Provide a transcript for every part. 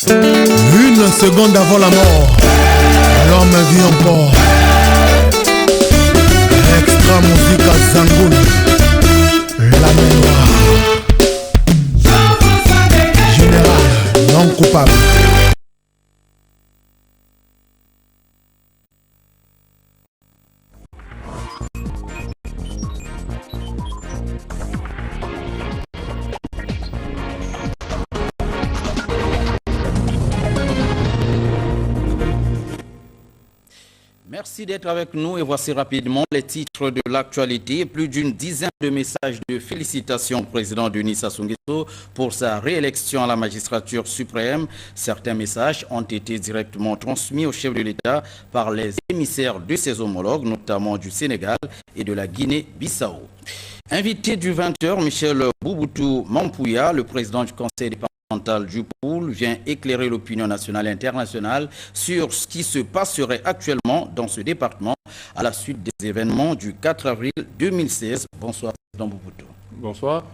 Une seconde avant la mort, l'homme vit encore. Extra musique à Zangoul, la mémoire. Général, non coupable. Merci d'être avec nous et voici rapidement les titres de l'actualité. Plus d'une dizaine de messages de félicitations au président Denis Sassou Nguesso pour sa réélection à la magistrature suprême. Certains messages ont été directement transmis au chef de l'État par les émissaires de ses homologues, notamment du Sénégal et de la Guinée-Bissau. Invité du 20h, Michel Bouboutou Mampouya, le président du conseil départemental du Poul, vient éclairer l'opinion nationale et internationale sur ce qui se passerait actuellement dans ce département à la suite des événements du 4 avril 2016. Bonsoir, président Bouboutou. Bonsoir.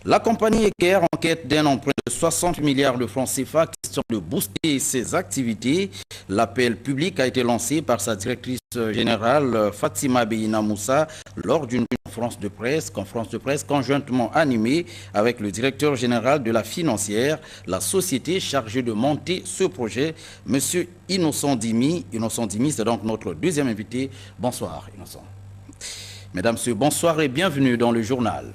La compagnie Eker enquête d'un emprunt de 60 milliards de francs CFA, question de booster ses activités. L'appel public a été lancé par sa directrice générale Fatima Beina Moussa lors d'une conférence de presse conjointement animée avec le directeur général de la financière, la société chargée de monter ce projet, M. Innocent Dimi. Innocent Dimi, c'est donc notre deuxième invité. Bonsoir, Innocent. Mesdames, Messieurs, bonsoir et bienvenue dans le journal.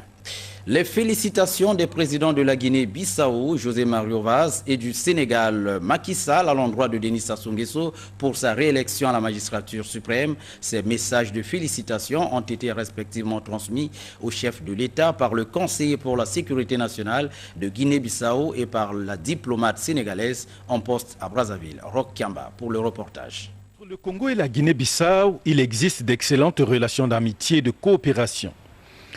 Les félicitations des présidents de la Guinée-Bissau, José Mario Vaz, et du Sénégal, Macky Sall, à l'endroit de Denis Sassou Nguesso pour sa réélection à la magistrature suprême. Ces messages de félicitations ont été respectivement transmis au chef de l'État par le conseiller pour la sécurité nationale de Guinée-Bissau et par la diplomate sénégalaise en poste à Brazzaville, Roch Kiamba, pour le reportage. Entre le Congo et la Guinée-Bissau, il existe d'excellentes relations d'amitié et de coopération.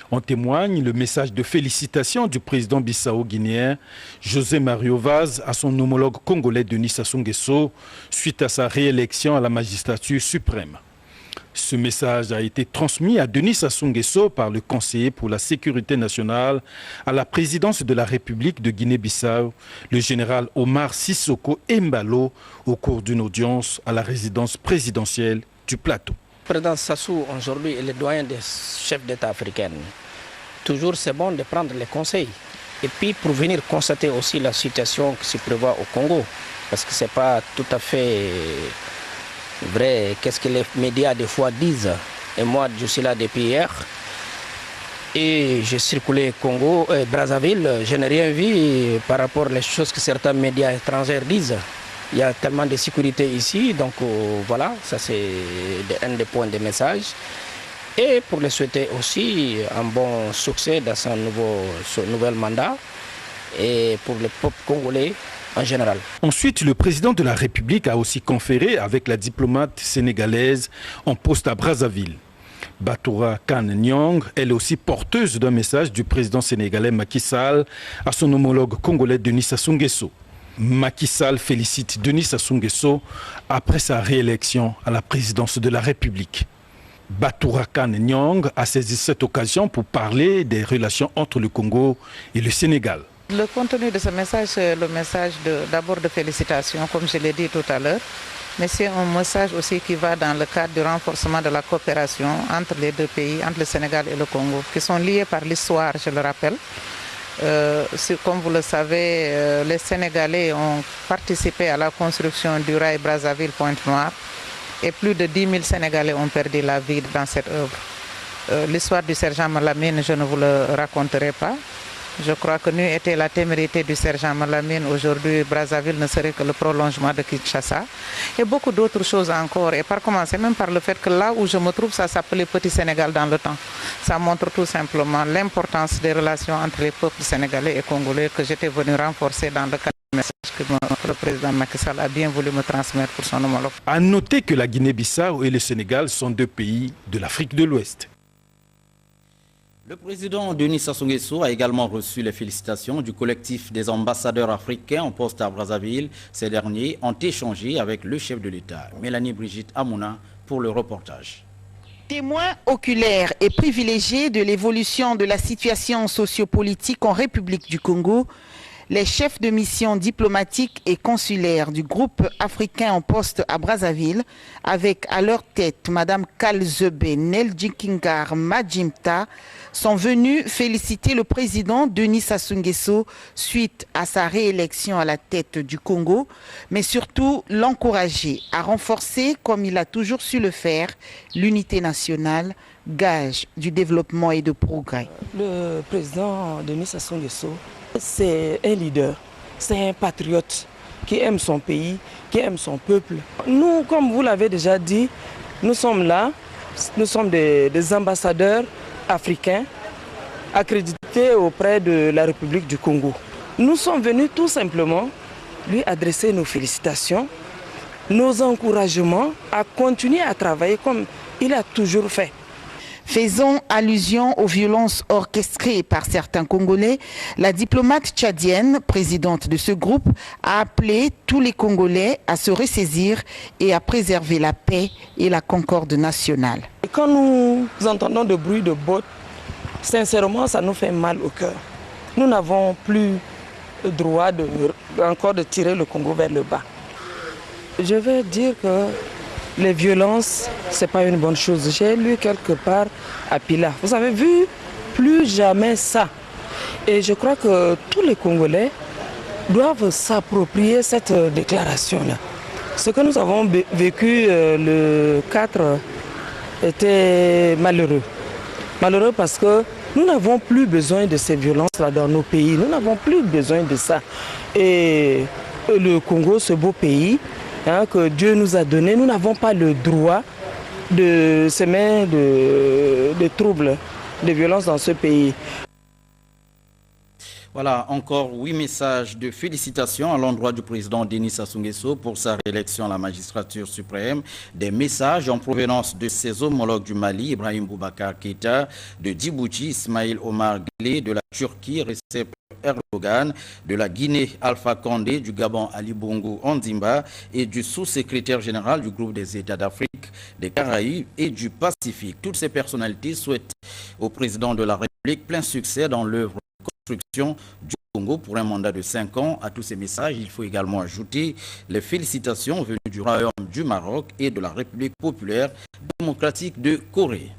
En témoigne le message de félicitations du président bissau-guinéen José Mario Vaz à son homologue congolais Denis Sassou Nguesso suite à sa réélection à la magistrature suprême. Ce message a été transmis à Denis Sassou Nguesso par le conseiller pour la sécurité nationale à la présidence de la République de Guinée-Bissau, le général Omar Sissoko Embalo, au cours d'une audience à la résidence présidentielle du Plateau. Le président Sassou, aujourd'hui, est le doyen des chefs d'État africains. Toujours, c'est bon de prendre les conseils. Et puis, pour venir constater aussi la situation qui se prévoit au Congo. Parce que ce n'est pas tout à fait vrai. Qu'est-ce que les médias, des fois, disent. Et moi, je suis là depuis hier. Et j'ai circulé Congo, Brazzaville. Je n'ai rien vu par rapport aux choses que certains médias étrangers disent. Il y a tellement de sécurité ici, donc voilà, ça c'est un des points de message. Et pour le souhaiter aussi un bon succès dans son nouvel mandat et pour le peuple congolais en général. Ensuite, le président de la République a aussi conféré avec la diplomate sénégalaise en poste à Brazzaville. Batoura Kane Nyong, elle est aussi porteuse d'un message du président sénégalais Macky Sall à son homologue congolais Denis Sassou Nguesso. Macky Sall félicite Denis Sassou Nguesso après sa réélection à la présidence de la République. Batoura Kane Nyong a saisi cette occasion pour parler des relations entre le Congo et le Sénégal. Le contenu de ce message, c'est le message d'abord de félicitations, comme je l'ai dit tout à l'heure, mais c'est un message aussi qui va dans le cadre du renforcement de la coopération entre les deux pays, entre le Sénégal et le Congo, qui sont liés par l'histoire, je le rappelle. Comme vous le savez, les Sénégalais ont participé à la construction du rail Brazzaville-Pointe-Noire et plus de 10 000 Sénégalais ont perdu la vie dans cette œuvre. L'histoire du sergent Malamine, je ne vous le raconterai pas. Je crois que n'eût été la témérité du sergent Malamine, aujourd'hui Brazzaville ne serait que le prolongement de Kinshasa. Et beaucoup d'autres choses encore. Et par commencer même par le fait que là où je me trouve, ça s'appelait Petit Sénégal dans le temps. Ça montre tout simplement l'importance des relations entre les peuples sénégalais et congolais que j'étais venu renforcer dans le cadre du message que le président Macky Sall a bien voulu me transmettre pour son homologue. À noter que la Guinée-Bissau et le Sénégal sont deux pays de l'Afrique de l'Ouest. Le président Denis Sassou Nguesso a également reçu les félicitations du collectif des ambassadeurs africains en poste à Brazzaville. Ces derniers ont échangé avec le chef de l'État, Mélanie Brigitte Amouna, pour le reportage. Témoin oculaire et privilégié de l'évolution de la situation sociopolitique en République du Congo, Les chefs de mission diplomatique et consulaire du groupe africain en poste à Brazzaville, avec à leur tête Mme Kalzebe Neljikingar Majimta, sont venus féliciter le président Denis Sassou Nguesso suite à sa réélection à la tête du Congo, mais surtout l'encourager à renforcer, comme il a toujours su le faire, l'unité nationale, gage du développement et de progrès. Le président Denis Sassou Nguesso, c'est un leader, c'est un patriote qui aime son pays, qui aime son peuple. Nous, comme vous l'avez déjà dit, nous sommes là, nous sommes des ambassadeurs africains accrédités auprès de la République du Congo. Nous sommes venus tout simplement lui adresser nos félicitations, nos encouragements à continuer à travailler comme il a toujours fait. Faisant allusion aux violences orchestrées par certains Congolais, la diplomate tchadienne, présidente de ce groupe, a appelé tous les Congolais à se ressaisir et à préserver la paix et la concorde nationale. Et quand nous entendons des bruits de bottes, sincèrement, ça nous fait mal au cœur. Nous n'avons plus le droit encore de tirer le Congo vers le bas. Je vais dire que les violences, ce n'est pas une bonne chose. J'ai lu quelque part à Pila. Vous avez vu, plus jamais ça. Et je crois que tous les Congolais doivent s'approprier cette déclaration-là. Ce que nous avons vécu le 4 était malheureux. Malheureux parce que nous n'avons plus besoin de ces violences-là dans nos pays. Nous n'avons plus besoin de ça. Et le Congo, ce beau pays, que Dieu nous a donné, nous n'avons pas le droit de semer de troubles, de violences dans ce pays. Voilà, encore 8 messages de félicitations à l'endroit du président Denis Sassou Nguesso pour sa réélection à la magistrature suprême. Des messages en provenance de ses homologues du Mali, Ibrahim Boubacar Keïta, de Djibouti, Ismaïl Omar Guelleh, de la Turquie, Recep Erdogan, de la Guinée, Alpha Condé, du Gabon, Ali Bongo Ondimba et du sous-secrétaire général du groupe des États d'Afrique, des Caraïbes et du Pacifique. Toutes ces personnalités souhaitent au président de la République plein succès dans l'œuvre de construction du Congo pour un mandat de 5 ans. À tous ces messages, il faut également ajouter les félicitations venues du Royaume du Maroc et de la République populaire démocratique de Corée.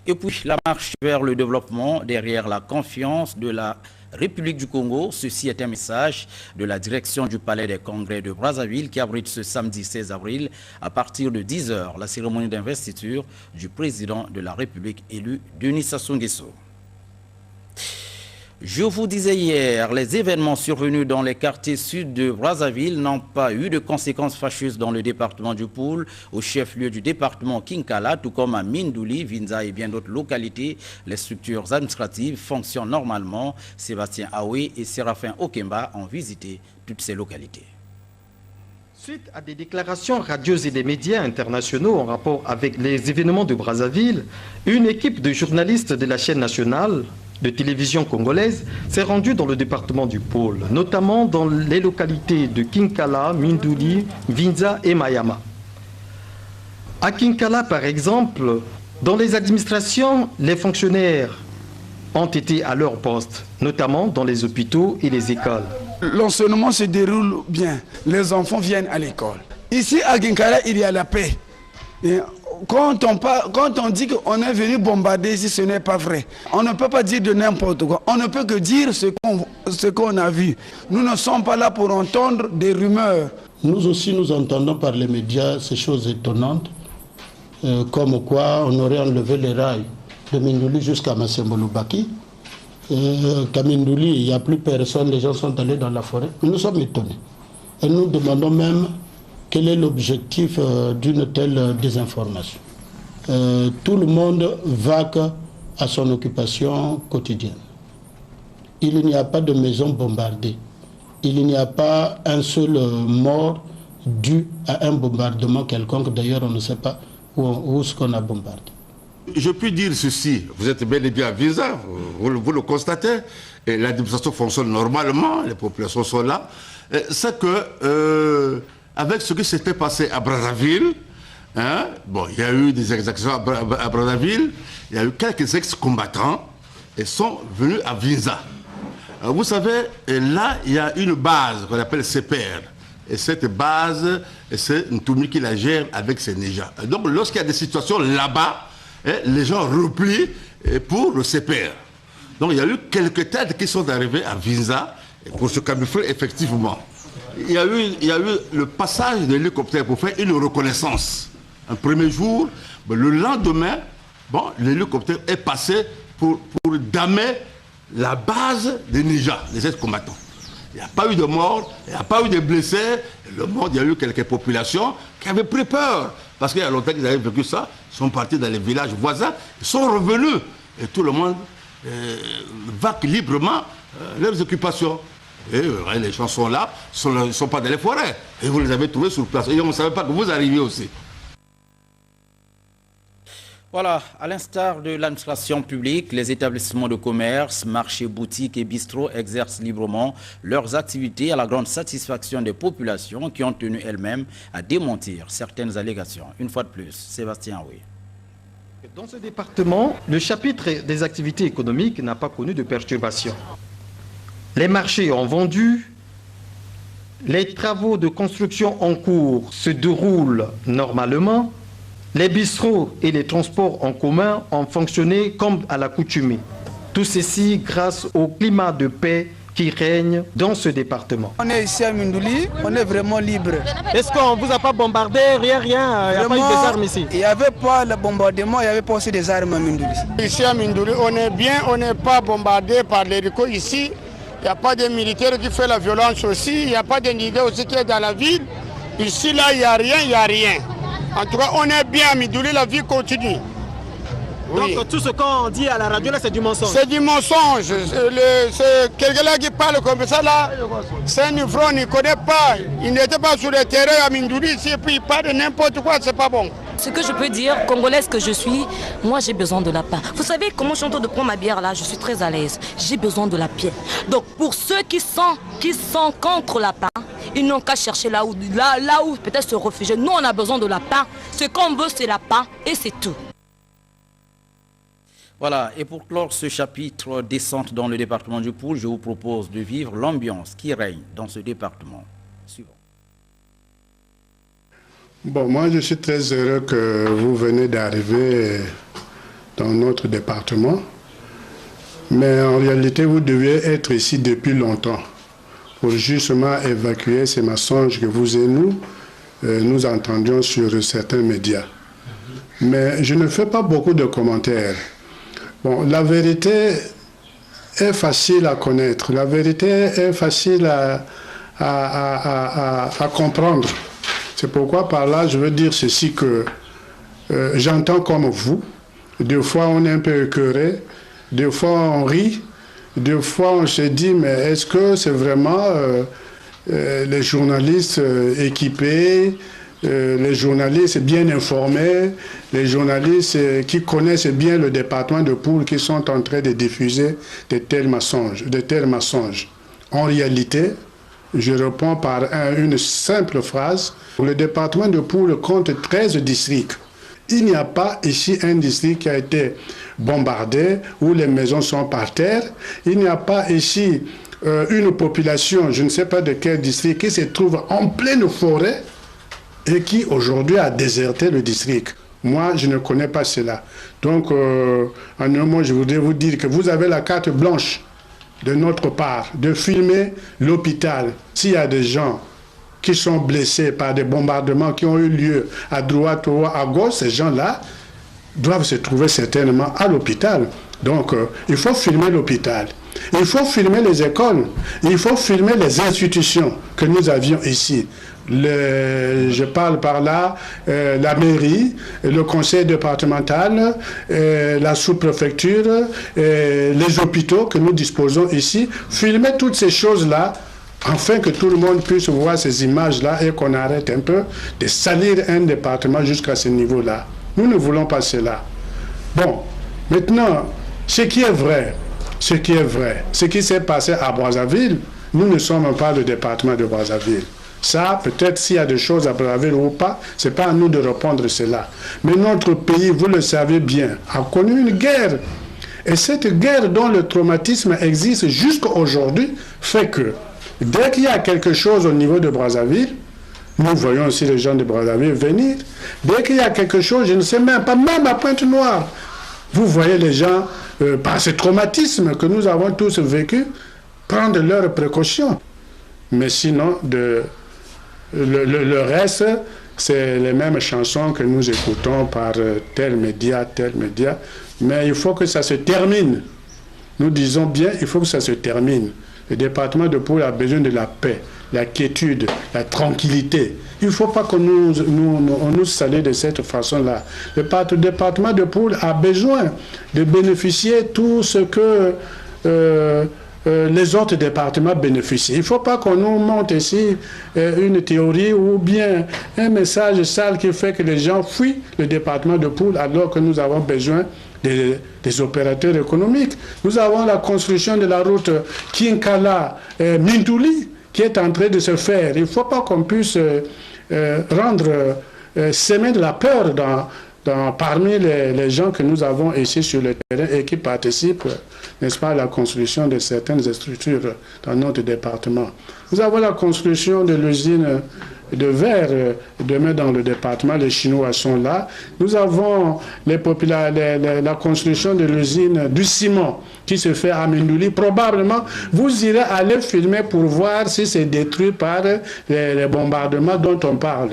Et puis la marche vers le développement derrière la confiance de la République du Congo. Ceci est un message de la direction du Palais des Congrès de Brazzaville qui abrite ce samedi 16 avril à partir de 10 h la cérémonie d'investiture du président de la République élu Denis Sassou Nguesso. Je vous disais hier, les événements survenus dans les quartiers sud de Brazzaville n'ont pas eu de conséquences fâcheuses dans le département du Poul, au chef-lieu du département Kinkala, tout comme à Mindouli, Vinza et bien d'autres localités. Les structures administratives fonctionnent normalement. Sébastien Aoué et Séraphin Okemba ont visité toutes ces localités. Suite à des déclarations radieuses et des médias internationaux en rapport avec les événements de Brazzaville, une équipe de journalistes de la chaîne nationale de télévision congolaise s'est rendue dans le département du Pôle, notamment dans les localités de Kinkala, Mindouli, Vinza et Mayama. À Kinkala, par exemple, dans les administrations, les fonctionnaires ont été à leur poste, notamment dans les hôpitaux et les écoles. L'enseignement se déroule bien, les enfants viennent à l'école. Ici à Kinkala, il y a la paix. Et quand on dit qu'on est venu bombarder ici, ce n'est pas vrai. On ne peut pas dire de n'importe quoi. On ne peut que dire ce qu'on a vu. Nous ne sommes pas là pour entendre des rumeurs. Nous aussi, nous entendons par les médias ces choses étonnantes, comme quoi on aurait enlevé les rails de Mindouli jusqu'à Massembolou-Baki. Qu'à Mindouli, il n'y a plus personne, les gens sont allés dans la forêt. Nous sommes étonnés. Et nous demandons même quel est l'objectif d'une telle désinformation. Tout le monde vaque à son occupation quotidienne. Il n'y a pas de maison bombardée. Il n'y a pas un seul mort dû à un bombardement quelconque. D'ailleurs, on ne sait pas où ce qu'on a bombardé. Je puis dire ceci, vous êtes bel et bien à Vinza, vous le constatez, et l'administration fonctionne normalement, les populations sont là. C'est que, avec ce qui s'était passé à Brazzaville, bon, il y a eu des exactions à Brazzaville, il y a eu quelques ex-combattants, et sont venus à Vinza. Vous savez, là, il y a une base qu'on appelle CPR. Et cette base, c'est Ntoumi qui la gère avec ses Néjas. Donc, lorsqu'il y a des situations là-bas, les gens replient pour le CPR. Donc, il y a eu quelques têtes qui sont arrivées à Vinza pour se camoufler effectivement. Il y a eu le passage de l'hélicoptère pour faire une reconnaissance. Un premier jour, le lendemain, l'hélicoptère est passé pour damer la base des Néjas, les ex-combattants. Il n'y a pas eu de morts, il n'y a pas eu de blessés. Le monde, il y a eu quelques populations qui avaient pris peur. Parce qu'il y a longtemps qu'ils avaient vécu ça, ils sont partis dans les villages voisins, ils sont revenus. Et tout le monde vaque librement leurs occupations. Et les gens sont là, ils ne sont pas dans les forêts. Et vous les avez trouvés sur place. Et on ne savait pas que vous arriviez aussi. Voilà, à l'instar de l'administration publique, les établissements de commerce, marchés, boutiques et bistrots exercent librement leurs activités à la grande satisfaction des populations qui ont tenu elles-mêmes à démentir certaines allégations. Une fois de plus, Sébastien, oui. Dans ce département, le chapitre des activités économiques n'a pas connu de perturbations. Les marchés ont vendu, les travaux de construction en cours se déroulent normalement, les bistrots et les transports en commun ont fonctionné comme à l'accoutumée. Tout ceci grâce au climat de paix qui règne dans ce département. On est ici à Mindouli, on est vraiment libre. Est-ce qu'on ne vous a pas bombardé? Rien, il n'y a pas eu des armes ici? Il n'y avait pas le bombardement, il n'y avait pas aussi des armes à Mindouli. Ici à Mindouli, on est bien, on n'est pas bombardé par les RICO ici. Il n'y a pas de militaires qui font la violence aussi, il n'y a pas de leader aussi qui est dans la ville. Ici, là, il n'y a rien, il n'y a rien. En tout cas, on est bien à Mindouli, la vie continue. Oui. Donc tout ce qu'on dit à la radio, là, c'est du mensonge? C'est du mensonge. C'est quelqu'un là qui parle comme ça, là, c'est un ivrogne, il ne connaît pas. Il n'était pas sur le terrain à Mindouli ici, et puis il parle de n'importe quoi, c'est pas bon. Ce que je peux dire, congolaise que je suis, moi j'ai besoin de la paix. Vous savez comment je suis en train de prendre ma bière là, je suis très à l'aise. J'ai besoin de la paix. Donc pour ceux qui sont contre la paix, ils n'ont qu'à chercher là où peut-être se réfugier. Nous on a besoin de la paix. Ce qu'on veut c'est la paix et c'est tout. Voilà, et pour clore ce chapitre descente dans le département du Poul, je vous propose de vivre l'ambiance qui règne dans ce département. Suivant. Bon, moi je suis très heureux que vous venez d'arriver dans notre département. Mais en réalité, vous deviez être ici depuis longtemps pour justement évacuer ces mensonges que vous et nous entendions sur certains médias. Mais je ne fais pas beaucoup de commentaires. Bon, la vérité est facile à connaître, la vérité est facile à comprendre. C'est pourquoi par là, je veux dire ceci que j'entends comme vous. Des fois, on est un peu écœuré, des fois, on rit, des fois, on se dit, mais est-ce que c'est vraiment les journalistes équipés, les journalistes bien informés, les journalistes qui connaissent bien le département de Poul qui sont en train de diffuser de tels mensonges. En réalité, je réponds par une simple phrase. Le département de Poul compte 13 districts. Il n'y a pas ici un district qui a été bombardé, où les maisons sont par terre. Il n'y a pas ici une population, je ne sais pas de quel district, qui se trouve en pleine forêt et qui aujourd'hui a déserté le district. Moi, je ne connais pas cela. Donc, en un mot, je voudrais vous dire que vous avez la carte blanche de notre part, de filmer l'hôpital. S'il y a des gens qui sont blessés par des bombardements qui ont eu lieu à droite ou à gauche, ces gens-là doivent se trouver certainement à l'hôpital. Donc, il faut filmer l'hôpital. Il faut filmer les écoles. Il faut filmer les institutions que nous avions ici. Je parle par là, la mairie, le conseil départemental, la sous-préfecture, les hôpitaux que nous disposons ici. Filmer toutes ces choses-là, afin que tout le monde puisse voir ces images-là et qu'on arrête un peu de salir un département jusqu'à ce niveau-là. Nous ne voulons pas cela. Bon, maintenant, ce qui est vrai, ce qui s'est passé à Brazzaville, nous ne sommes pas le département de Brazzaville. Ça, peut-être s'il y a des choses à Brazzaville ou pas, ce n'est pas à nous de répondre cela. Mais notre pays, vous le savez bien, a connu une guerre. Et cette guerre dont le traumatisme existe jusqu'à aujourd'hui fait que dès qu'il y a quelque chose au niveau de Brazzaville, nous voyons aussi les gens de Brazzaville venir. Dès qu'il y a quelque chose, je ne sais même pas, même à Pointe-Noire, vous voyez les gens, par ce traumatisme que nous avons tous vécu, prendre leurs précautions. Mais sinon, le reste, c'est les mêmes chansons que nous écoutons par tel média. Mais il faut que ça se termine. Nous disons bien, il faut que ça se termine. Le département de Poul a besoin de la paix, la quiétude, la tranquillité. Il ne faut pas qu'on nous salue de cette façon-là. Le département de Poul a besoin de bénéficier tout ce que les autres départements bénéficient. Il ne faut pas qu'on nous monte ici une théorie ou bien un message sale qui fait que les gens fuient le département de Poul alors que nous avons besoin des opérateurs économiques. Nous avons la construction de la route Kinkala-Mindouli qui est en train de se faire. Il ne faut pas qu'on puisse semer de la peur parmi les gens que nous avons ici sur le terrain et qui participent, n'est-ce pas, à la construction de certaines structures dans notre département. Nous avons la construction de l'usine de verre demain dans le département, les Chinois sont là. Nous avons la construction de l'usine du ciment qui se fait à Mindouli. Probablement, vous irez aller filmer pour voir si c'est détruit par les bombardements dont on parle.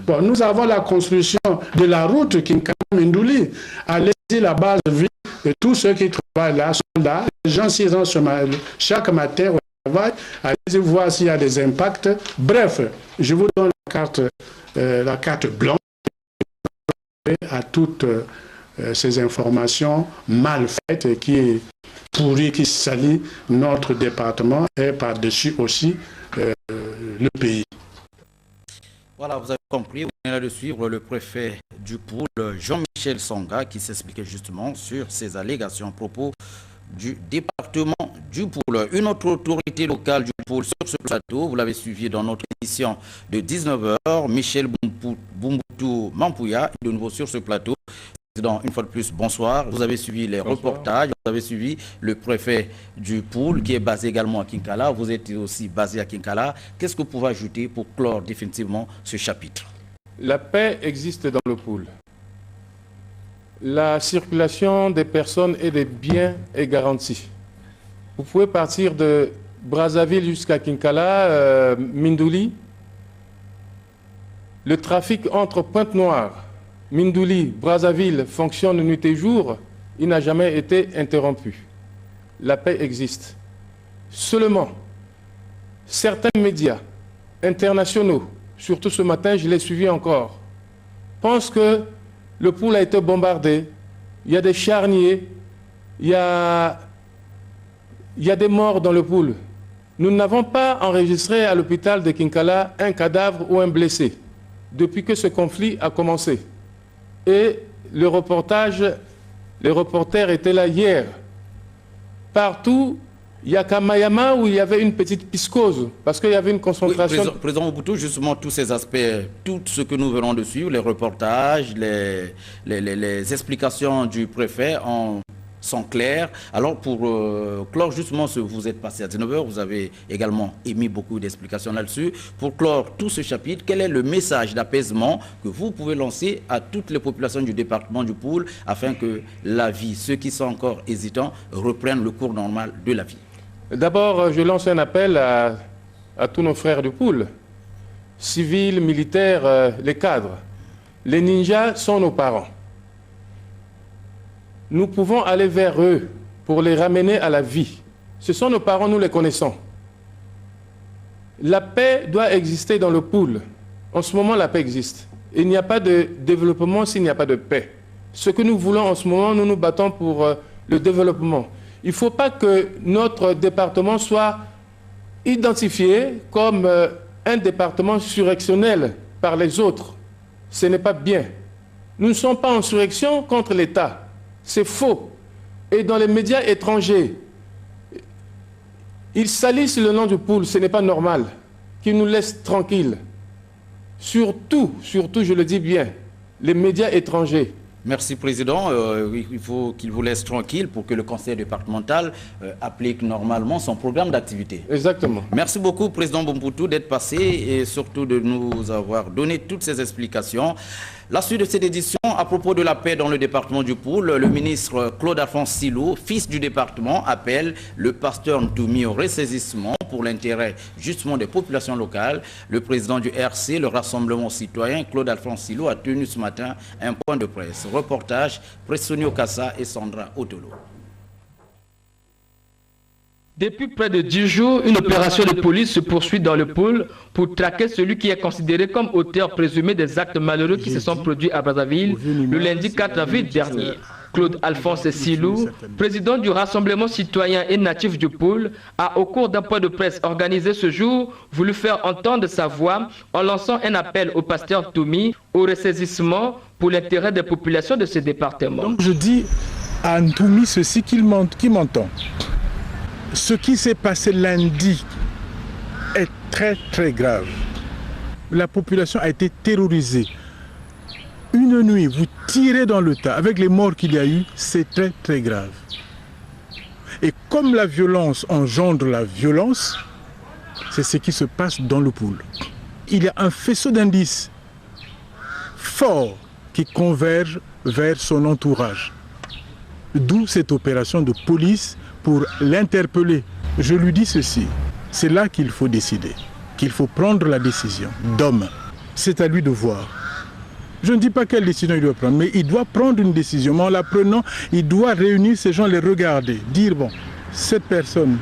Bon, nous avons la construction de la route Kinkala-Mindouli. Allez-y, la base ville, et tous ceux qui travaillent là sont là. Les gens s'y rendent chaque matin au travail. Allez-y voir s'il y a des impacts. Bref, je vous donne la carte blanche à toutes ces informations mal faites et qui pourrit, qui salit notre département et par-dessus aussi le pays. Voilà, vous avez compris, vous venez de suivre le préfet du Poul, Jean-Michel Songa, qui s'expliquait justement sur ces allégations à propos du département du Poul. Une autre autorité locale du Poul sur ce plateau, vous l'avez suivi dans notre édition de 19h, Michel Bumbutu Mampouya, de nouveau sur ce plateau. Une fois de plus, bonsoir. Vous avez suivi les reportages, vous avez suivi le préfet du Poul qui est basé également à Kinkala. Vous êtes aussi basé à Kinkala. Qu'est-ce que vous pouvez ajouter pour clore définitivement ce chapitre? La paix existe dans le Poul. La circulation des personnes et des biens est garantie. Vous pouvez partir de Brazzaville jusqu'à Kinkala, Mindouli. Le trafic entre Pointe-Noire, Mindouli, Brazzaville fonctionne nuit et jour, il n'a jamais été interrompu. La paix existe. Seulement, certains médias internationaux, surtout ce matin, je l'ai suivi encore, pensent que le Poul a été bombardé, il y a des charniers, il y a des morts dans le Poul. Nous n'avons pas enregistré à l'hôpital de Kinkala un cadavre ou un blessé depuis que ce conflit a commencé. Et les reporters étaient là hier. Partout, il y a qu'à Mayama où il y avait une petite piscose, parce qu'il y avait une concentration... Oui, Président Mobutu, justement, tous ces aspects, tout ce que nous venons de suivre, les reportages, les explications du préfet sont claires. Alors, pour clore justement ce vous êtes passé à 19h, vous avez également émis beaucoup d'explications là-dessus. Pour clore tout ce chapitre, quel est le message d'apaisement que vous pouvez lancer à toutes les populations du département du Poul afin que la vie, ceux qui sont encore hésitants, reprennent le cours normal de la vie? D'abord, je lance un appel à tous nos frères du Poul, civils, militaires, les cadres. Les ninjas sont nos parents. Nous pouvons aller vers eux pour les ramener à la vie. Ce sont nos parents, nous les connaissons. La paix doit exister dans le Poul. En ce moment, la paix existe. Il n'y a pas de développement s'il n'y a pas de paix. Ce que nous voulons en ce moment, nous nous battons pour le développement. Il ne faut pas que notre département soit identifié comme un département surrectionnel par les autres. Ce n'est pas bien. Nous ne sommes pas en surrection contre l'État. C'est faux. Et dans les médias étrangers, ils salissent le nom du Poul. Ce n'est pas normal. Qu'ils nous laissent tranquilles. Surtout, je le dis bien, les médias étrangers. Merci, Président. Il faut qu'il vous laisse tranquille pour que le conseil départemental applique normalement son programme d'activité. Exactement. Merci beaucoup, Président Bompoutou, d'être passé et surtout de nous avoir donné toutes ces explications. La suite de cette édition, à propos de la paix dans le département du Poul, le ministre Claude-Alphonse Silou, fils du département, appelle le pasteur Ntoumi au ressaisissement pour l'intérêt justement des populations locales. Le président du RC, le Rassemblement citoyen, Claude-Alphonse Silou, a tenu ce matin un point de presse. Reportage, Pressonio Kassa et Sandra Otolo. Depuis près de 10 jours, une opération de police se poursuit dans le pôle pour traquer celui qui est considéré comme auteur présumé des actes malheureux qui se sont produits à Brazzaville le lundi 4 avril dernier. Claude-Alphonse Silou, président du Rassemblement citoyen et natif du pôle, a au cours d'un point de presse organisé ce jour voulu faire entendre sa voix en lançant un appel au pasteur Ntoumi au ressaisissement pour l'intérêt des populations de ce département. Donc je dis à Ntoumi ceci qui m'entend. Ce qui s'est passé lundi est très très grave. La population a été terrorisée. Une nuit, vous tirez dans le tas avec les morts qu'il y a eu, c'est très très grave. Et comme la violence engendre la violence, c'est ce qui se passe dans le Poul. Il y a un faisceau d'indices forts qui convergent vers son entourage. D'où cette opération de police pour l'interpeller. Je lui dis ceci, c'est là qu'il faut décider, qu'il faut prendre la décision d'homme. C'est à lui de voir. Je ne dis pas quelle décision il doit prendre, mais il doit prendre une décision. Mais en la prenant, il doit réunir ces gens, les regarder, dire bon, cette personne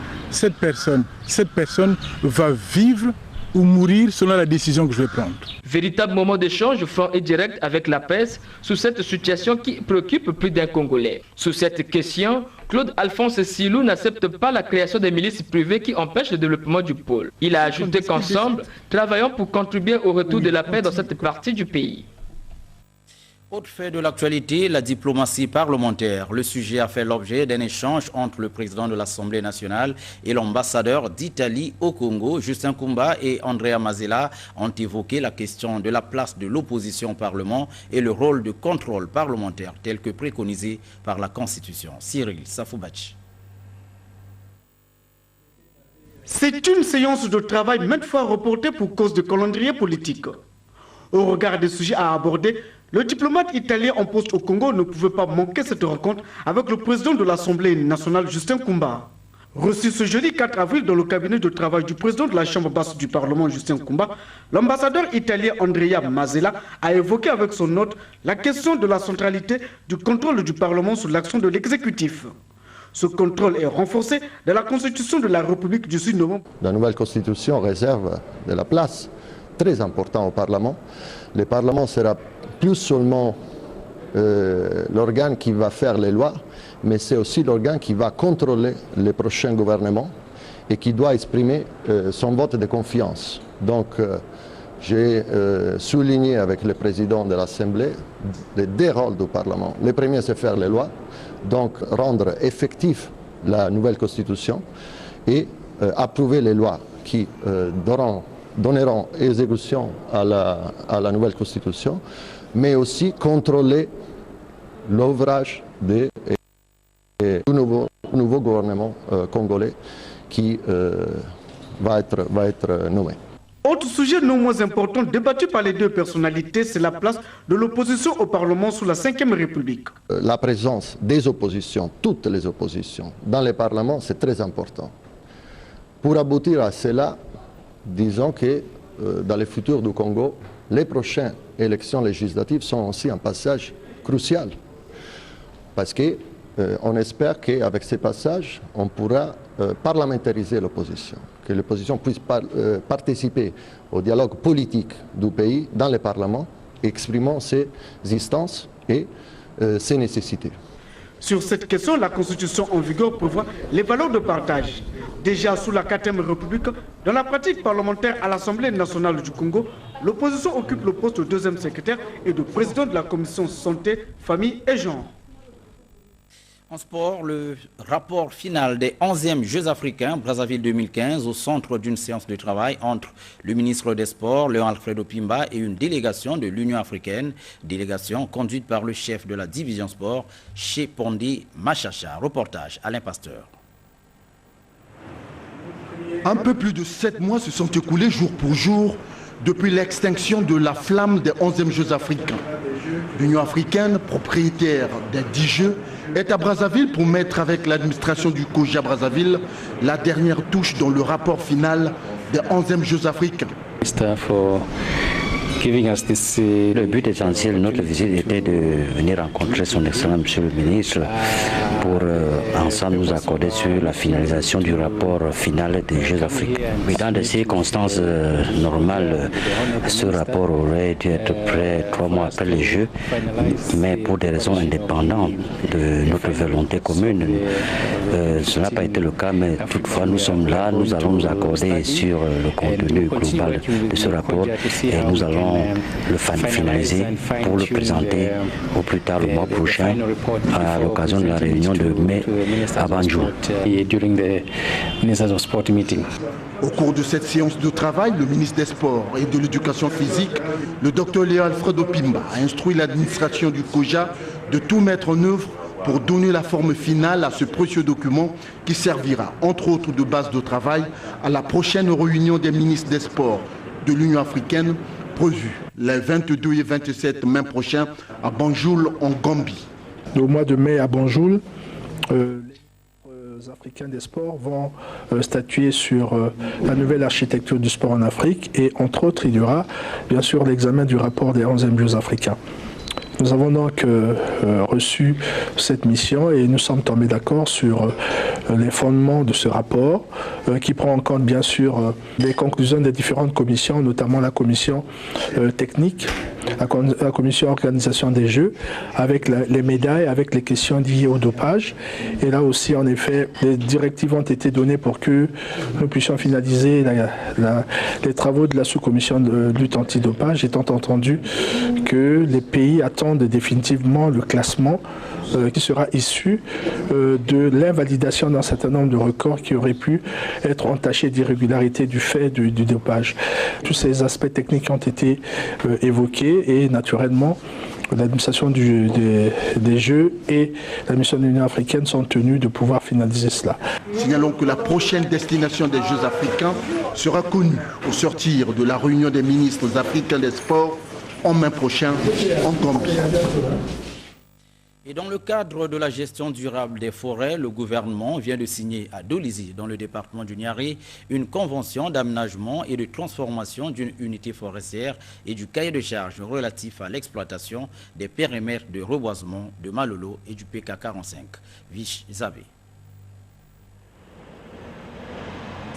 va vivre ou mourir selon la décision que je vais prendre. Véritable moment d'échange franc et direct avec la presse sur cette situation qui préoccupe plus d'un Congolais. Sur cette question, Claude-Alphonse Silou n'accepte pas la création des milices privées qui empêchent le développement du pôle. Il a ajouté qu'ensemble, travaillons pour contribuer au retour de la paix dans cette partie du pays. Autre fait de l'actualité, la diplomatie parlementaire. Le sujet a fait l'objet d'un échange entre le président de l'Assemblée nationale et l'ambassadeur d'Italie au Congo. Justin Koumba et Andrea Mazela ont évoqué la question de la place de l'opposition au Parlement et le rôle de contrôle parlementaire tel que préconisé par la Constitution. Cyril Safoubachi. C'est une séance de travail maintes fois reportée pour cause de calendrier politique. Au regard des sujets à aborder, le diplomate italien en poste au Congo ne pouvait pas manquer cette rencontre avec le président de l'Assemblée nationale, Justin Koumba. Reçu ce jeudi 4 avril dans le cabinet de travail du président de la Chambre basse du Parlement, Justin Koumba, l'ambassadeur italien Andrea Mazela a évoqué avec son hôte la question de la centralité du contrôle du Parlement sur l'action de l'exécutif. Ce contrôle est renforcé dans la Constitution de la République du 6 novembre. La nouvelle Constitution réserve de la place très importante au Parlement. Le Parlement sera plus seulement l'organe qui va faire les lois, mais c'est aussi l'organe qui va contrôler les prochains gouvernements et qui doit exprimer son vote de confiance. Donc j'ai souligné avec le président de l'Assemblée les deux rôles du Parlement. Le premier, c'est faire les lois, donc rendre effective la nouvelle Constitution et approuver les lois qui donneront exécution à la nouvelle Constitution, mais aussi contrôler l'ouvrage du nouveau gouvernement congolais qui va être nommé. Autre sujet non moins important débattu par les deux personnalités, c'est la place de l'opposition au Parlement sous la Ve République. La présence des oppositions, toutes les oppositions, dans le Parlement, c'est très important. Pour aboutir à cela, disons que dans le futur du Congo, les prochaines élections législatives sont aussi un passage crucial. Parce qu'on espère qu'avec ces passages, on pourra parlementariser l'opposition, que l'opposition puisse participer au dialogue politique du pays dans le Parlement, exprimant ses instances et ses nécessités. Sur cette question, la Constitution en vigueur prévoit les valeurs de partage. Déjà sous la 4e République, dans la pratique parlementaire à l'Assemblée nationale du Congo, l'opposition occupe le poste de 2e secrétaire et de président de la Commission Santé, Famille et Genre. En sport, le rapport final des 11e Jeux africains Brazzaville 2015 au centre d'une séance de travail entre le ministre des Sports, Léon Alfredo Pimba, et une délégation de l'Union africaine, délégation conduite par le chef de la division sport, Chepondi Machacha. Reportage Alain Pasteur. Un peu plus de 7 mois se sont écoulés jour pour jour depuis l'extinction de la flamme des 11e Jeux africains. L'Union africaine, propriétaire des 10 Jeux, est à Brazzaville pour mettre avec l'administration du COJA Brazzaville la dernière touche dans le rapport final des 11e Jeux africains. Le but essentiel de notre visite était de venir rencontrer son Excellence Monsieur le Ministre pour ensemble nous accorder sur la finalisation du rapport final des Jeux africains. Mais dans des circonstances normales, ce rapport aurait dû être prêt 3 mois après les Jeux, mais pour des raisons indépendantes de notre volonté commune, cela n'a pas été le cas, mais toutefois nous sommes là, nous allons nous accorder sur le contenu global de ce rapport et nous allons le finaliser pour le présenter au plus tard le mois prochain à l'occasion de la réunion de mai à Banjul. Au cours de cette séance de travail, le ministre des Sports et de l'Éducation physique, le Dr Léon Alfredo Pimba, a instruit l'administration du COJA de tout mettre en œuvre pour donner la forme finale à ce précieux document qui servira, entre autres, de base de travail à la prochaine réunion des ministres des Sports de l'Union africaine prévue les 22 et 27 mai prochains à Banjul en Gambie. Au mois de mai à Banjul, les Africains des sports vont statuer sur la nouvelle architecture du sport en Afrique et entre autres il y aura bien sûr l'examen du rapport des 11e Jeux africains. Nous avons donc reçu cette mission et nous sommes tombés d'accord sur les fondements de ce rapport qui prend en compte bien sûr les conclusions des différentes commissions, notamment la commission technique, la commission organisation des Jeux, avec les médailles, avec les questions liées au dopage. Et là aussi, en effet, les directives ont été données pour que nous puissions finaliser les travaux de la sous-commission de lutte anti-dopage, étant entendu que les pays attendent définitivement le classement qui sera issu de l'invalidation d'un certain nombre de records qui auraient pu être entachés d'irrégularités du fait du dopage. Tous ces aspects techniques ont été évoqués et naturellement l'administration des Jeux et l'administration de l'Union africaine sont tenues de pouvoir finaliser cela. Signalons que la prochaine destination des Jeux africains sera connue au sortir de la réunion des ministres africains des sports en mai prochain en Gambie. Et dans le cadre de la gestion durable des forêts, le gouvernement vient de signer à Dolizy, dans le département du Niari, une convention d'aménagement et de transformation d'une unité forestière et du cahier de charges relatif à l'exploitation des périmètres de reboisement de Malolo et du PK45. Vich Zavé.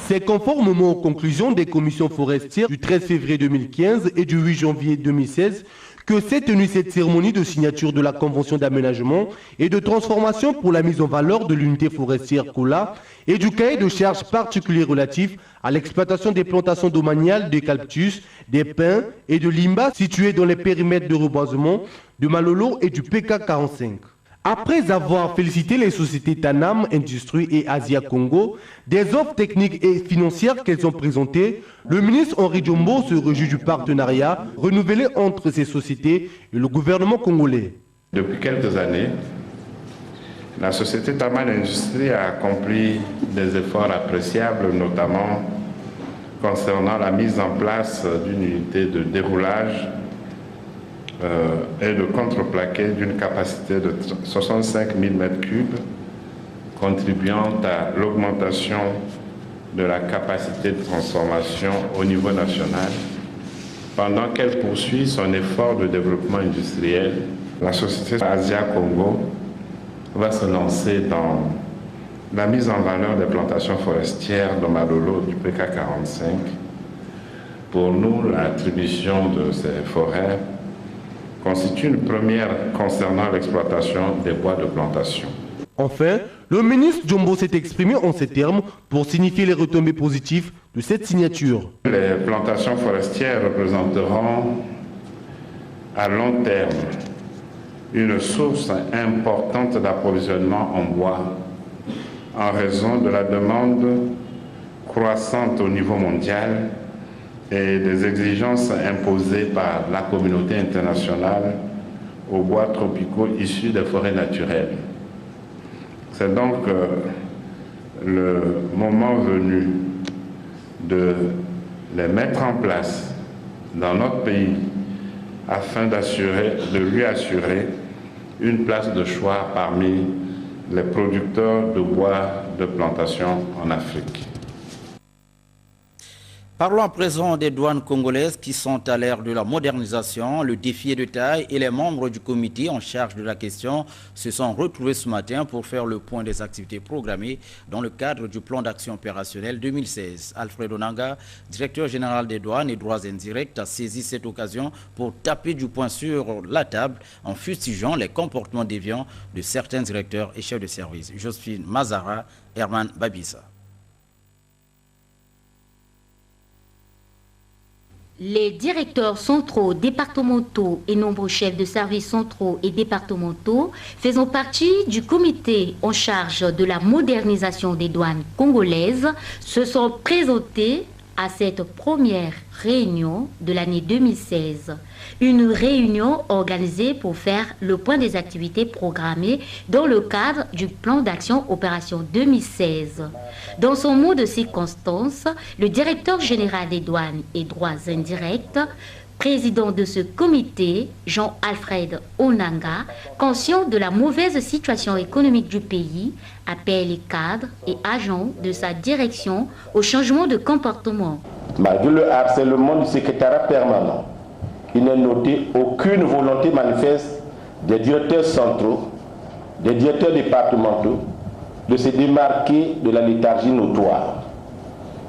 C'est conformément aux conclusions des commissions forestières du 13 février 2015 et du 8 janvier 2016 que s'est tenue cette cérémonie de signature de la convention d'aménagement et de transformation pour la mise en valeur de l'unité forestière Kola et du cahier de charges particulier relatif à l'exploitation des plantations domaniales d'eucalyptus, des pins et de limba situés dans les périmètres de reboisement de Malolo et du PK45. Après avoir félicité les sociétés Tanam Industrie et Asia Congo des offres techniques et financières qu'elles ont présentées, le ministre Henri Djombo se réjouit du partenariat renouvelé entre ces sociétés et le gouvernement congolais. Depuis quelques années, la société Tanam Industrie a accompli des efforts appréciables, notamment concernant la mise en place d'une unité de déroulage et de contreplaqué d'une capacité de 65 000 m3, contribuant à l'augmentation de la capacité de transformation au niveau national. Pendant qu'elle poursuit son effort de développement industriel, la société Asia Congo va se lancer dans la mise en valeur des plantations forestières de Malolo du PK45. Pour nous, l'attribution de ces forêts constitue une première concernant l'exploitation des bois de plantation. Enfin, le ministre Djombo s'est exprimé en ces termes pour signifier les retombées positives de cette signature. Les plantations forestières représenteront à long terme une source importante d'approvisionnement en bois en raison de la demande croissante au niveau mondial et des exigences imposées par la communauté internationale aux bois tropicaux issus des forêts naturelles. C'est donc le moment venu de les mettre en place dans notre pays afin de lui assurer une place de choix parmi les producteurs de bois de plantation en Afrique. Parlons à présent des douanes congolaises qui sont à l'ère de la modernisation. Le défi est de taille et les membres du comité en charge de la question se sont retrouvés ce matin pour faire le point des activités programmées dans le cadre du plan d'action opérationnel 2016. Alfred Onanga, directeur général des douanes et droits indirects, a saisi cette occasion pour taper du poing sur la table en fustigeant les comportements déviants de certains directeurs et chefs de service. Josephine Mazara, Herman Babissa. Les directeurs centraux, départementaux et nombreux chefs de services centraux et départementaux faisant partie du comité en charge de la modernisation des douanes congolaises se sont présentés à cette première réunion de l'année 2016. Une réunion organisée pour faire le point des activités programmées dans le cadre du plan d'action opération 2016. Dans son mot de circonstance, le directeur général des douanes et droits indirects, président de ce comité, Jean-Alfred Onanga, conscient de la mauvaise situation économique du pays, appelle les cadres et agents de sa direction au changement de comportement. Malgré le harcèlement du secrétariat permanent, il n'est noté aucune volonté manifeste des directeurs centraux, des directeurs départementaux, de se démarquer de la léthargie notoire.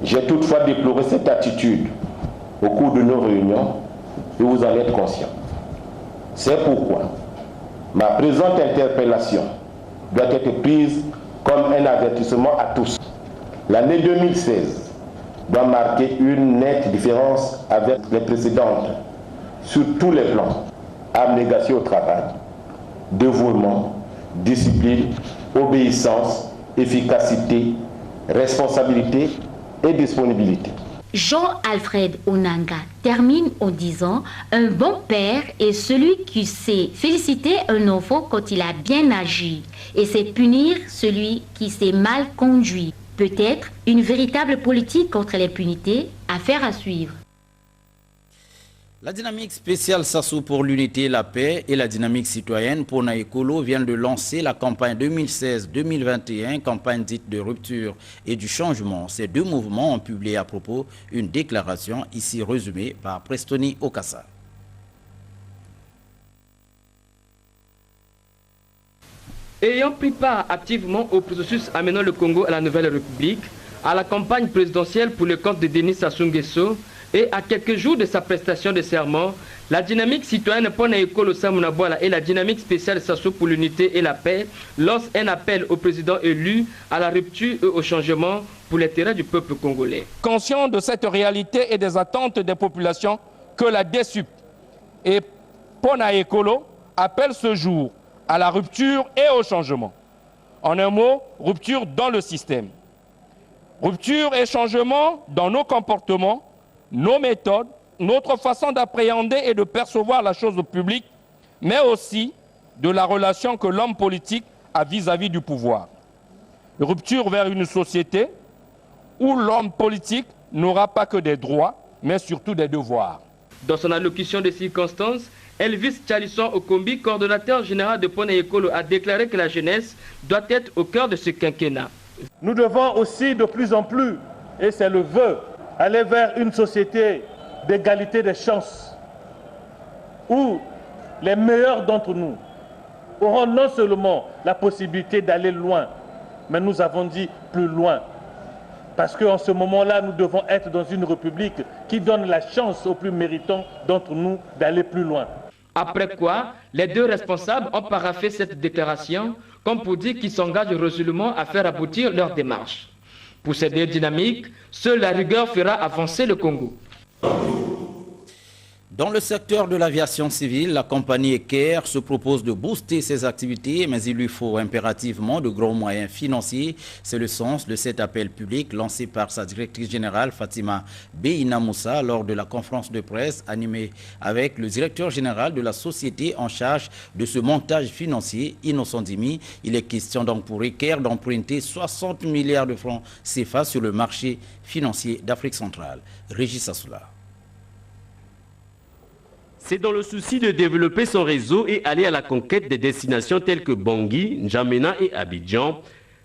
J'ai toutefois déploré cette attitude au cours de nos réunions et vous en êtes conscient. C'est pourquoi ma présente interpellation doit être prise comme un avertissement à tous. L'année 2016 doit marquer une nette différence avec les précédentes sur tous les plans. Abnégation au travail, dévouement, discipline, obéissance, efficacité, responsabilité et disponibilité. Jean-Alfred Onanga termine en disant « Un bon père est celui qui sait féliciter un enfant quand il a bien agi et sait punir celui qui s'est mal conduit. Peut-être une véritable politique contre l'impunité, affaire à suivre. » La dynamique spéciale Sassou pour l'unité, la paix et la dynamique citoyenne Pona Ekolo viennent de lancer la campagne 2016-2021, campagne dite de rupture et du changement. Ces deux mouvements ont publié à propos une déclaration ici résumée par Prestoni Okassa. Ayant pris part activement au processus amenant le Congo à la Nouvelle République, à la campagne présidentielle pour le compte de Denis Sassou Nguesso, et à quelques jours de sa prestation de serment, la dynamique citoyenne Pona Ekolo Samunabwala et la dynamique spéciale Sassou pour l'unité et la paix lancent un appel au président élu à la rupture et au changement pour l'intérêt du peuple congolais. Conscient de cette réalité et des attentes des populations que la DSUP et Pona Ekolo appellent ce jour à la rupture et au changement. En un mot, rupture dans le système. Rupture et changement dans nos comportements, nos méthodes, notre façon d'appréhender et de percevoir la chose publique, mais aussi de la relation que l'homme politique a vis-à-vis du pouvoir. Rupture vers une société où l'homme politique n'aura pas que des droits, mais surtout des devoirs. Dans son allocution de circonstances, Elvis Chalisson Okombi, coordonnateur général de Pona Ekolo, a déclaré que la jeunesse doit être au cœur de ce quinquennat. Nous devons aussi de plus en plus, et c'est le vœu, aller vers une société d'égalité des chances, où les meilleurs d'entre nous auront non seulement la possibilité d'aller loin, mais nous avons dit plus loin. Parce qu'en ce moment-là, nous devons être dans une république qui donne la chance aux plus méritants d'entre nous d'aller plus loin. Après quoi, les deux responsables ont paraphé cette déclaration comme pour dire qu'ils s'engagent résolument à faire aboutir leur démarche. Pour ces deux dynamiques, seule la rigueur fera avancer le Congo. Dans le secteur de l'aviation civile, la compagnie Eker se propose de booster ses activités, mais il lui faut impérativement de gros moyens financiers. C'est le sens de cet appel public lancé par sa directrice générale Fatima Beina Moussa lors de la conférence de presse animée avec le directeur général de la société en charge de ce montage financier, Innocent Dimi. Il est question donc pour Eker d'emprunter 60 milliards de francs CFA sur le marché financier d'Afrique centrale. Régis Assoula. C'est dans le souci de développer son réseau et aller à la conquête des destinations telles que Bangui, N'Djamena et Abidjan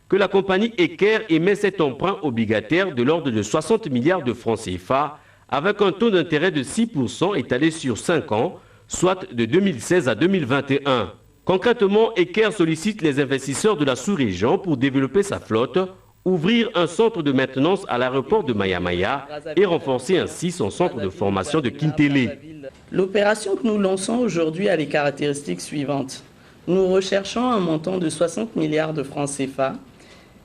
que la compagnie Eker émet cet emprunt obligataire de l'ordre de 60 milliards de francs CFA avec un taux d'intérêt de 6% étalé sur 5 ans, soit de 2016 à 2021. Concrètement, Eker sollicite les investisseurs de la sous-région pour développer sa flotte, ouvrir un centre de maintenance à l'aéroport de Maya-Maya et renforcer ainsi son centre de formation de Kintélé. L'opération que nous lançons aujourd'hui a les caractéristiques suivantes. Nous recherchons un montant de 60 milliards de francs CFA.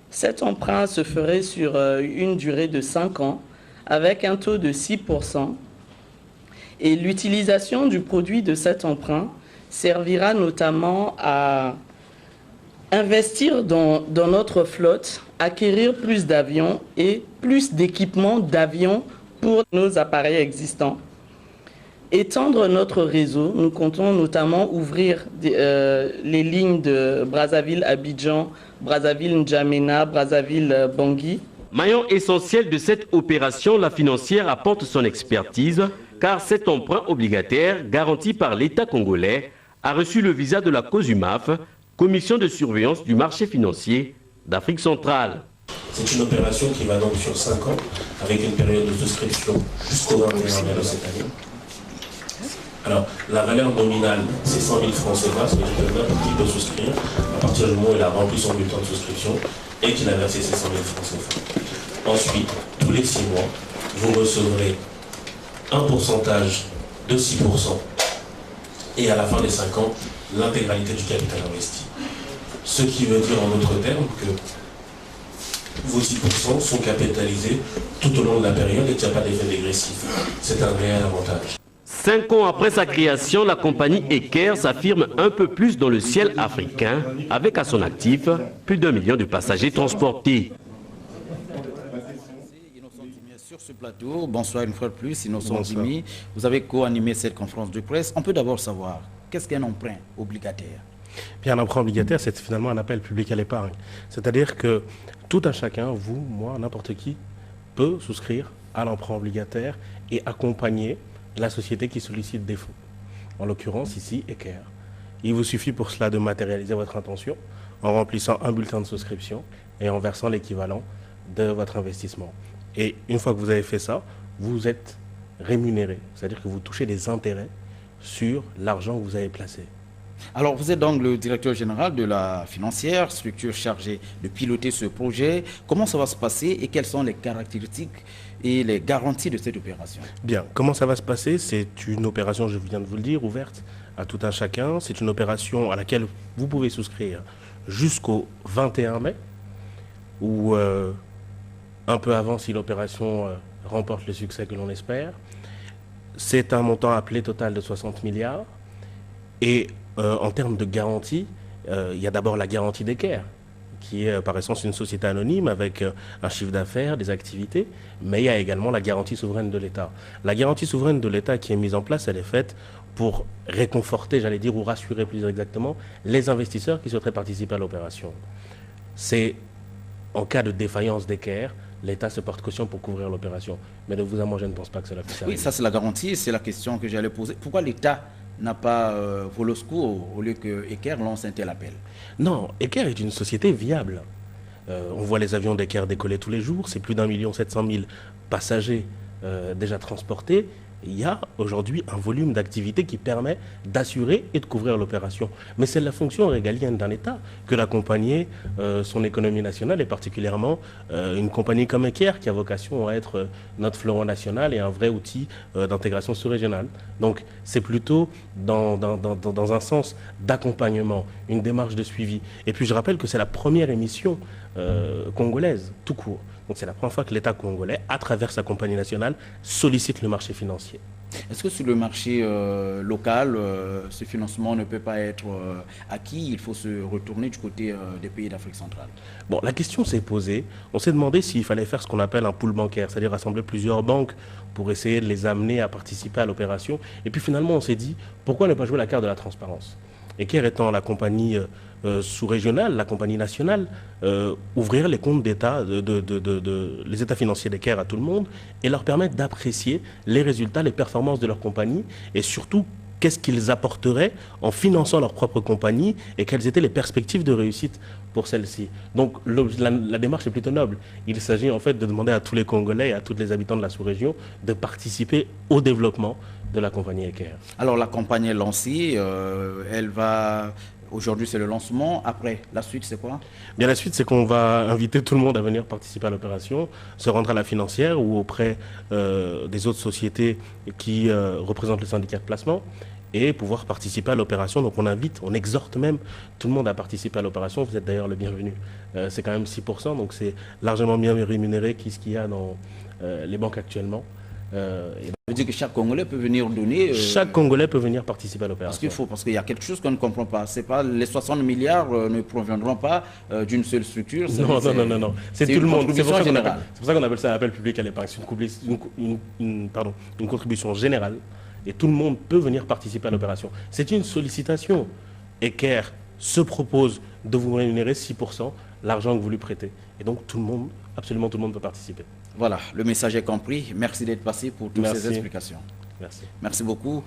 Cet emprunt se ferait sur une durée de 5 ans avec un taux de 6%. Et l'utilisation du produit de cet emprunt servira notamment à investir dans notre flotte, acquérir plus d'avions et plus d'équipements d'avions pour nos appareils existants. Étendre notre réseau, nous comptons notamment ouvrir les lignes de Brazzaville-Abidjan, Brazzaville-N'Djamena, Brazzaville-Bangui. Maillon essentiel de cette opération, la financière apporte son expertise car cet emprunt obligataire, garanti par l'État congolais, a reçu le visa de la COSUMAF, Commission de surveillance du marché financier d'Afrique centrale. C'est une opération qui va donc sur 5 ans, avec une période de souscription jusqu'au 21 mai de cette année. Alors, la valeur nominale, c'est 100 000 francs CFA, c'est qu'il peut souscrire à partir du moment où il a rempli son bulletin de souscription et qu'il a versé ses 100 000 francs CFA. Ensuite, tous les 6 mois, vous recevrez un pourcentage de 6% et à la fin des 5 ans, l'intégralité du capital investi. Ce qui veut dire en d'autres termes que vos 6% sont capitalisés tout au long de la période et qu'il n'y a pas d'effet dégressif. C'est un réel avantage. 5 ans après sa création, la compagnie Eker s'affirme un peu plus dans le ciel africain, avec à son actif plus d'1 million de passagers transportés. Sur ce plateau, bonsoir une fois de plus, Innocent Dimi. Vous avez co-animé cette conférence de presse. On peut d'abord savoir, qu'est-ce qu'un emprunt obligataire? Puis un emprunt obligataire, c'est finalement un appel public à l'épargne. C'est-à-dire que tout un chacun, vous, moi, n'importe qui, peut souscrire à l'emprunt obligataire et accompagner la société qui sollicite des fonds. En l'occurrence, ici, Eker. Il vous suffit pour cela de matérialiser votre intention en remplissant un bulletin de souscription et en versant l'équivalent de votre investissement. Et une fois que vous avez fait ça, vous êtes rémunéré. C'est-à-dire que vous touchez des intérêts sur l'argent que vous avez placé. Alors, vous êtes donc le directeur général de la financière, structure chargée de piloter ce projet. Comment ça va se passer et quelles sont les caractéristiques et les garanties de cette opération? Bien, comment ça va se passer? C'est une opération, je viens de vous le dire, ouverte à tout un chacun. C'est une opération à laquelle vous pouvez souscrire jusqu'au 21 mai, ou un peu avant si l'opération remporte le succès que l'on espère. C'est un montant appelé total de 60 milliards. Et en termes de garantie, il y a d'abord la garantie d'Eker, qui est par essence une société anonyme avec un chiffre d'affaires, des activités, mais il y a également la garantie souveraine de l'État. La garantie souveraine de l'État qui est mise en place, elle est faite pour réconforter, j'allais dire, ou rassurer plus exactement, les investisseurs qui souhaiteraient participer à l'opération. C'est en cas de défaillance d'Eker, l'État se porte caution pour couvrir l'opération. Mais de vous à moi, je ne pense pas que cela puisse arriver. Oui, ça c'est la garantie, c'est la question que j'allais poser. Pourquoi l'État n'a pas volé au secours au lieu que Eker lance un tel appel? Non, Eker est une société viable. On voit les avions d'Eker décoller tous les jours, c'est plus d'1 700 000 passagers déjà transportés. Il y a aujourd'hui un volume d'activité qui permet d'assurer et de couvrir l'opération. Mais c'est la fonction régalienne d'un État que d'accompagner son économie nationale, et particulièrement une compagnie comme Eker qui a vocation à être notre fleuron national et un vrai outil d'intégration sous-régionale. Donc c'est plutôt dans un sens d'accompagnement, une démarche de suivi. Et puis je rappelle que c'est la première émission congolaise, tout court. Donc c'est la première fois que l'État congolais, à travers sa compagnie nationale, sollicite le marché financier. Est-ce que sur le marché local, ce financement ne peut pas être acquis? Il faut se retourner du côté des pays d'Afrique centrale. Bon, la question s'est posée. On s'est demandé s'il fallait faire ce qu'on appelle un pool bancaire, c'est-à-dire rassembler plusieurs banques pour essayer de les amener à participer à l'opération. Et puis finalement, on s'est dit, pourquoi ne pas jouer la carte de la transparence? Eker étant la compagnie sous-régionale, la compagnie nationale, ouvrir les comptes d'État, les états financiers d'Eker à tout le monde et leur permettre d'apprécier les résultats, les performances de leur compagnie et surtout qu'est-ce qu'ils apporteraient en finançant leur propre compagnie et quelles étaient les perspectives de réussite pour celle-ci. Donc la démarche est plutôt noble. Il s'agit en fait de demander à tous les Congolais et à tous les habitants de la sous-région de participer au développement de la compagnie Eker. Alors la campagne est lancée, elle va... Aujourd'hui c'est le lancement, après la suite c'est quoi? Bien, la suite c'est qu'on va inviter tout le monde à venir participer à l'opération, se rendre à la financière ou auprès des autres sociétés qui représentent le syndicat de placement et pouvoir participer à l'opération. Donc on invite, on exhorte même tout le monde à participer à l'opération. Vous êtes d'ailleurs le bienvenu. C'est quand même 6%, donc c'est largement bien rémunéré qu'est-ce qu'il y a dans les banques actuellement. Ça veut dire que chaque Congolais peut venir donner... Chaque Congolais peut venir participer à l'opération. Parce qu'il y a quelque chose qu'on ne comprend pas. C'est pas les 60 milliards ne proviendront pas d'une seule structure. Non. C'est tout le monde. C'est pour ça qu'on appelle ça un appel public à l'épargne. C'est une contribution générale et tout le monde peut venir participer à l'opération. C'est une sollicitation. Eker se propose de vous rémunérer 6% l'argent que vous lui prêtez. Et donc tout le monde, absolument tout le monde peut participer. Voilà, le message est compris. Merci d'être passé pour toutes ces explications. Merci beaucoup.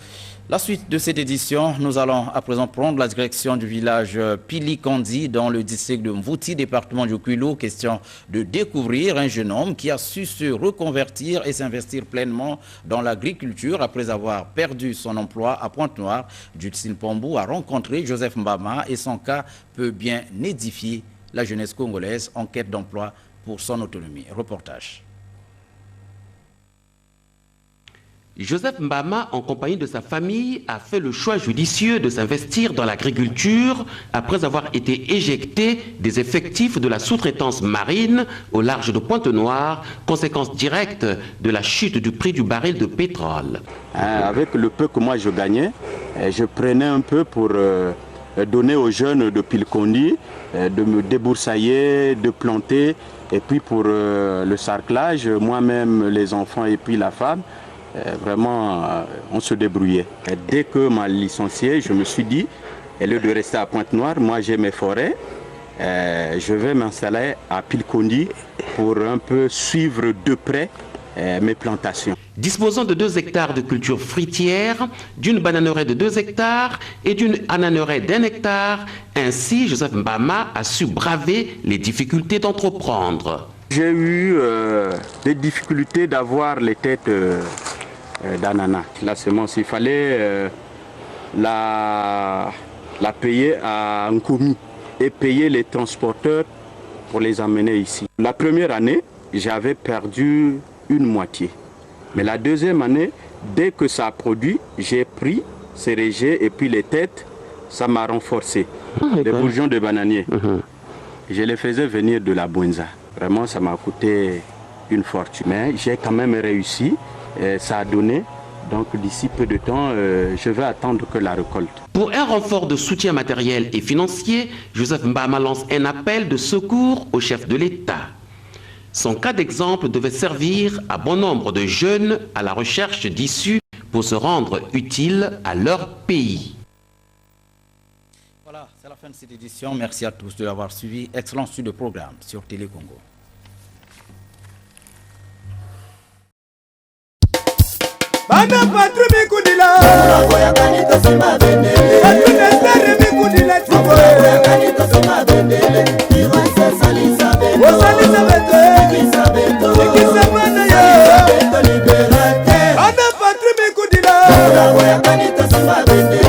La suite de cette édition, nous allons à présent prendre la direction du village Pilikandi dans le district de Mvouti, département du Kwilu. Question de découvrir un jeune homme qui a su se reconvertir et s'investir pleinement dans l'agriculture après avoir perdu son emploi à Pointe-Noire. Jutsin Pombou a rencontré Joseph Mbama et son cas peut bien édifier la jeunesse congolaise en quête d'emploi pour son autonomie. Reportage. Joseph Mbama, en compagnie de sa famille, a fait le choix judicieux de s'investir dans l'agriculture après avoir été éjecté des effectifs de la sous-traitance marine au large de Pointe-Noire, conséquence directe de la chute du prix du baril de pétrole. Avec le peu que moi je gagnais, je prenais un peu pour donner aux jeunes de Pilikondi, de me déboursailler, de planter, et puis pour le sarclage, moi-même, les enfants et puis la femme, vraiment, on se débrouillait. Et dès que m'a licencié, je me suis dit, au lieu de rester à Pointe-Noire, moi j'ai mes forêts, je vais m'installer à Pilikondi pour un peu suivre de près mes plantations. Disposant de 2 hectares de culture fruitière, d'une bananeraie de 2 hectares et d'une ananeraie d'1 hectare, ainsi Joseph Mbama a su braver les difficultés d'entreprendre. J'ai eu des difficultés d'avoir les têtes d'ananas. La semence, il fallait la payer à Nkomi et payer les transporteurs pour les amener ici. La première année, j'avais perdu une moitié. Mais la deuxième année, dès que ça a produit, j'ai pris ces rejets et puis les têtes, ça m'a renforcé. Les bourgeons de bananier. Je les faisais venir de la Bouenza. Vraiment, ça m'a coûté une fortune. Mais j'ai quand même réussi. Et ça a donné. Donc d'ici peu de temps, je vais attendre que la récolte. Pour un renfort de soutien matériel et financier, Joseph Mbama lance un appel de secours au chef de l'État. Son cas d'exemple devait servir à bon nombre de jeunes à la recherche d'issues pour se rendre utiles à leur pays. Voilà, c'est la fin de cette édition. Merci à tous de l'avoir suivi. Excellent suite de programme sur Télé Congo. Bana patru mikudila Muragoya kanito sima bendele Katuna stare mikudila Tibo Muragoya kanito sima bendele Iwase salisa bendo O salisa bendo Ikisa bendo Ikisa bendo Ikisa bendo liberate Bana patru mikudila Muragoya kanito sima bendele